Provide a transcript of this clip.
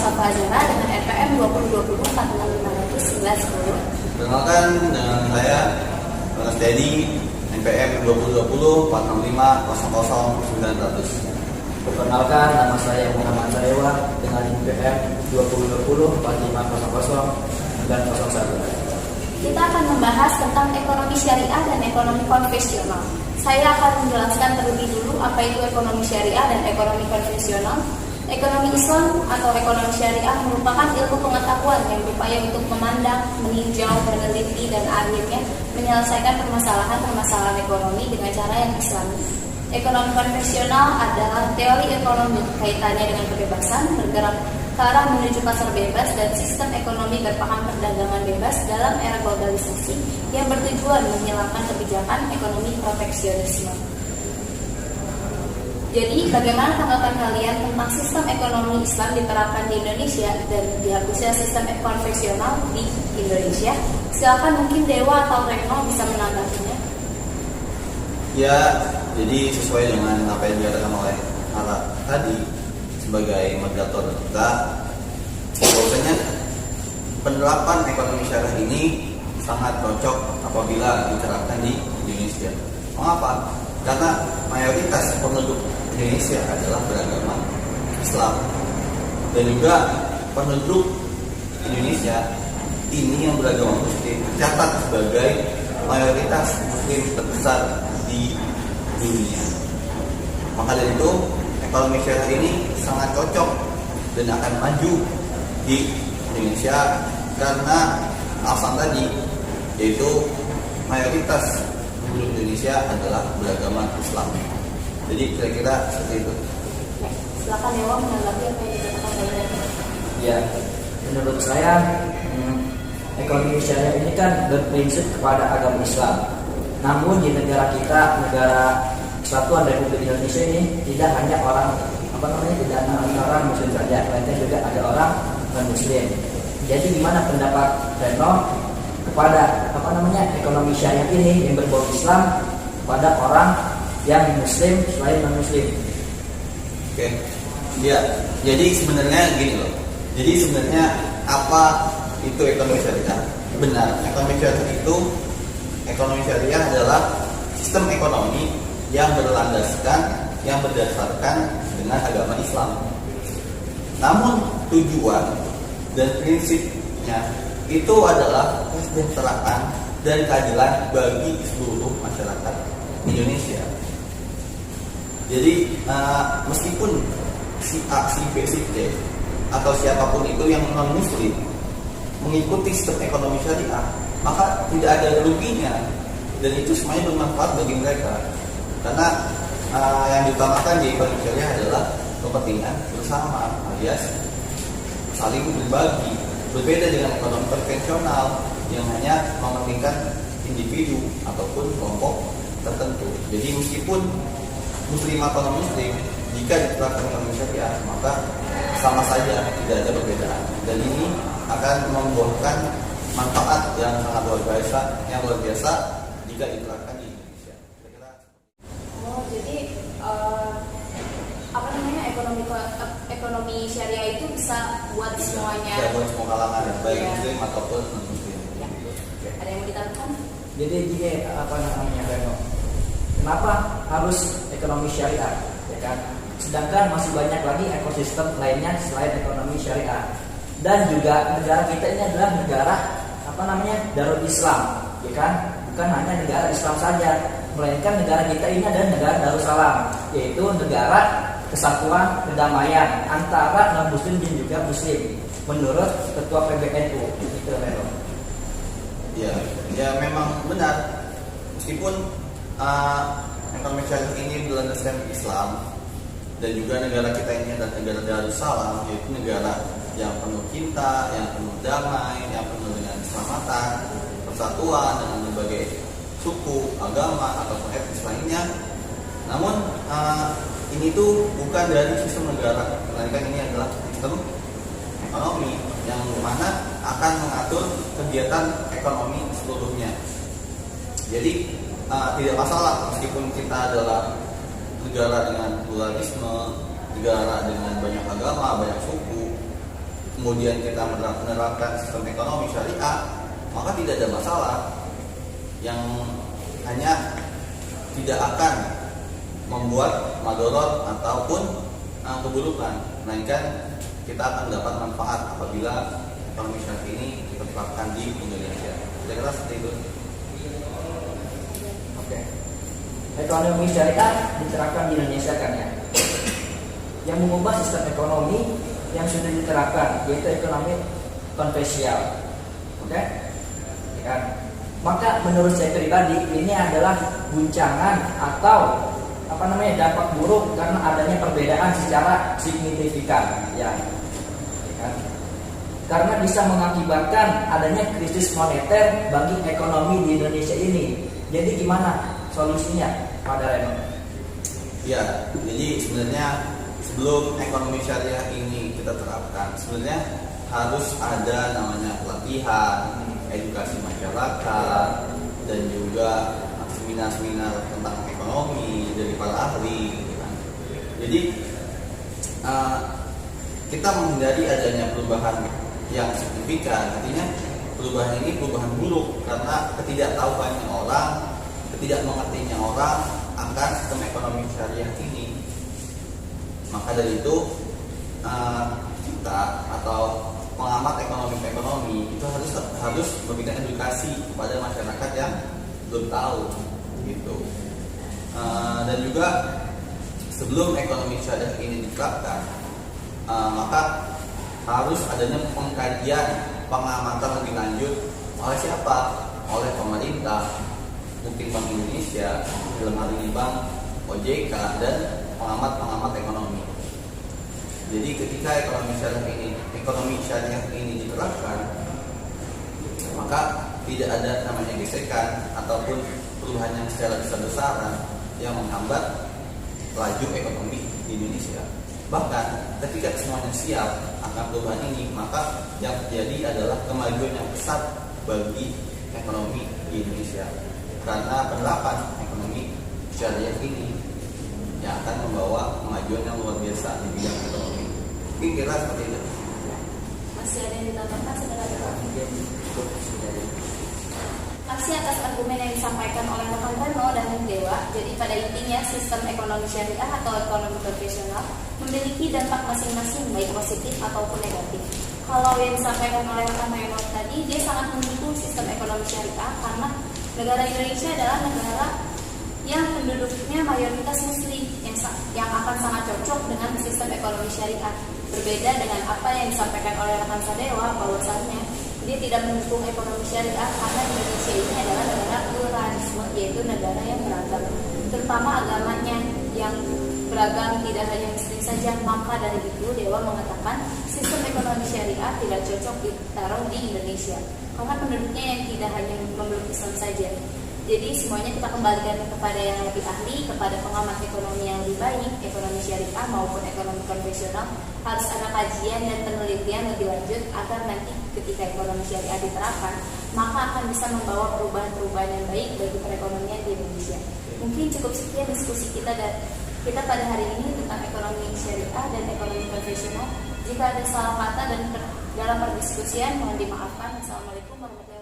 Mustafa Azhara dengan RPM 2020-46510. Perkenalkan dengan saya Mas Dedi, NPM 2020-465-00900. Perkenalkan, nama saya Muhammad Sarewa dengan NPM 2020-465-00901. Kita akan membahas tentang ekonomi syariah dan ekonomi konvensional. Saya akan menjelaskan terlebih dulu apa itu ekonomi syariah dan ekonomi konvensional. Ekonomi Islam atau ekonomi syariah merupakan ilmu pengetahuan yang berupaya untuk memandang, meninjau, meneliti, dan akhirnya menyelesaikan permasalahan-permasalahan ekonomi dengan cara yang Islami. Ekonomi konvensional adalah teori ekonomi kaitannya dengan kebebasan, bergerak ke arah menuju pasar bebas dan sistem ekonomi berpaham perdagangan bebas dalam era globalisasi yang bertujuan menghilangkan kebijakan ekonomi proteksionisme. Jadi, bagaimana tanggapan kalian tentang sistem ekonomi Islam diterapkan di Indonesia dan dihapusnya sistem konvensional di Indonesia? Silakan mungkin Dewa atau Reno bisa menanggapinya. Ya, jadi sesuai dengan apa yang dikatakan oleh Ara tadi sebagai moderator kita, bahwasanya penerapan ekonomi syariah ini sangat cocok apabila diterapkan di Indonesia. Mengapa? Karena mayoritas penduduk Indonesia adalah beragama Islam, dan juga penduduk Indonesia ini yang beragama Muslim tercatat sebagai mayoritas Muslim terbesar di dunia. Maka dari itu ekonomi syariah ini sangat cocok dan akan maju di Indonesia karena alasan tadi, yaitu mayoritas penduduk Indonesia adalah beragama Islam. Jadi kira-kira seperti itu. Silakan Dewa menanggapi apa yang dikatakan oleh Reno. Ya, menurut saya ekonomi syariah ini kan berprinsip kepada agama Islam. Namun di negara kita, negara Kesatuan Republik Indonesia ini tidak hanya tidak hanya orang Muslim saja, melainkan juga ada orang non Muslim. Jadi gimana pendapat Reno kepada ekonomi syariah ini yang berbau Islam pada orang yang Muslim selain non Muslim? Oke, ya. Jadi sebenarnya gini loh. Jadi sebenarnya apa itu ekonomi syariah? Benar, ekonomi syariah adalah sistem ekonomi yang berdasarkan dengan agama Islam. Namun tujuan dan prinsipnya itu adalah kesejahteraan dan keadilan bagi seluruh masyarakat Indonesia. Jadi meskipun si A, si B, si D atau siapapun itu yang non Muslim mengikuti sistem ekonomi syariah, maka tidak ada ruginya, dan itu semuanya bermanfaat bagi mereka. Karena yang diutamakan di ekonomi syariah adalah kepentingan bersama, alias saling berbagi. Berbeda dengan ekonomi konvensional yang hanya mementingkan individu ataupun kelompok tertentu. Jadi meskipun Muslim atau non Muslim, jika diterapkan ekonomi syariah, maka sama saja tidak ada perbedaan. Dan ini akan membuahkan manfaat yang sangat luar biasa jika diterapkan di Indonesia. Jadi ekonomi syariah itu bisa buat semuanya. Bisa buat semua kalangan, baik Ya. Muslim ataupun non Muslim. Ya. Ada yang mau ditambahkan? Jadi gini, Reno, kenapa harus ekonomi syariah, ya kan? Sedangkan masih banyak lagi ekosistem lainnya selain ekonomi syariah. Dan juga negara kita ini adalah negara Darul Islam, ya kan? Bukan hanya negara Islam saja, melainkan negara kita ini adalah negara Darussalam, yaitu negara kesatuan kedamaian antara non Muslim dan juga Muslim, menurut Ketua PBNU. Itu Reno. Ya memang benar. Meskipun ekonomi syariah ini berlandaskan Islam, dan juga negara kita ini adalah negara Darussalam, yaitu negara yang penuh cinta, yang penuh damai, yang penuh dengan keselamatan, persatuan dengan berbagai suku, agama ataupun etnis lainnya. Namun ini tuh bukan dari sistem negara, melainkan ini adalah sistem ekonomi yang mana akan mengatur kegiatan ekonomi seluruhnya. Jadi tidak masalah meskipun kita adalah negara dengan pluralisme, negara dengan banyak agama, banyak suku, kemudian kita menerapkan sistem ekonomi syariah, maka tidak ada masalah, yang hanya tidak akan membuat madorot ataupun keburukan, melainkan kita akan mendapat manfaat apabila ekonomi syariah ini diterapkan di Indonesia. Kira-kira seperti itu. Oke. Ekonomi syariah diterapkan di Indonesia kan ya. Yang mengubah sistem ekonomi yang sudah diterapkan yaitu ekonomi konvensional. Oke? Ya kan? Maka menurut saya pribadi ini adalah guncangan atau dampak buruk karena adanya perbedaan secara signifikan ya kan? Karena bisa mengakibatkan adanya krisis moneter bagi ekonomi di Indonesia ini. Jadi gimana solusinya, Pak Dareno? Ya, jadi sebenarnya sebelum ekonomi syariah ini kita terapkan, sebenarnya harus ada namanya pelatihan, edukasi masyarakat, dan juga seminar-seminar tentang ekonomi dari para ahli. Jadi kita menghindari adanya perubahan yang signifikan. Artinya perubahan ini perubahan buruk karena ketidaktahuannya orang, ketidakmengertiannya orang akan sistem ekonomi syariah ini. Maka dari itu kita atau pengamat ekonomi itu harus memberikan edukasi kepada masyarakat yang belum tahu gitu. Dan juga sebelum ekonomi syariah ini diterapkan, maka harus adanya pengkajian, pengamatan lebih lanjut oleh siapa? Oleh pemerintah, mungkin Bank Indonesia, dalam hal ini Bank, OJK, dan pengamat-pengamat ekonomi. Jadi ketika ekonomi syariah ini diterapkan, maka tidak ada namanya gesekan ataupun perubahan yang secara besar-besaran yang menghambat laju ekonomi di Indonesia. Bahkan ketika semuanya siap akan perubahan ini, maka yang terjadi adalah kemajuan yang pesat bagi ekonomi di Indonesia. Karena penerapan ekonomi syariah ini yang akan membawa kemajuan yang luar biasa di bidang ekonomi. Mungkin kira seperti itu. Masih ada yang ditambahkan, saudara? Kasih atas argumen yang disampaikan oleh rekan Reno dan Dewa. Jadi pada intinya sistem ekonomi syariah atau ekonomi konvensional memiliki dampak masing-masing baik positif ataupun negatif. Kalau yang disampaikan oleh rekan Reno tadi, dia sangat mendukung sistem ekonomi syariah karena negara Indonesia adalah negara yang penduduknya mayoritas muslim yang akan sangat cocok dengan sistem ekonomi syariah. Berbeda dengan apa yang disampaikan oleh rekan Sadewa bahwasannya dia tidak mendukung ekonomi syariah karena Indonesia ini adalah negara pluralisme, yaitu negara yang beragam, terutama agamanya yang beragam, tidak hanya muslim saja. Maka dari itu Dewa mengatakan sistem ekonomi syariah tidak cocok ditaruh di Indonesia karena penduduknya yang tidak hanya memeluk Islam saja. Jadi semuanya kita kembalikan kepada yang lebih ahli, kepada pengamat ekonomi yang lebih baik, ekonomi syariah maupun ekonomi konvensional. Harus ada kajian dan penelitian lebih lanjut agar nanti ketika ekonomi syariah diterapkan, maka akan bisa membawa perubahan-perubahan yang baik bagi perekonomian di Indonesia. Mungkin cukup sekian diskusi kita pada hari ini tentang ekonomi syariah dan ekonomi konvensional. Jika ada salah kata dan dalam perdiskusian mohon dimaafkan. Assalamualaikum warahmatullahi wabarakatuh.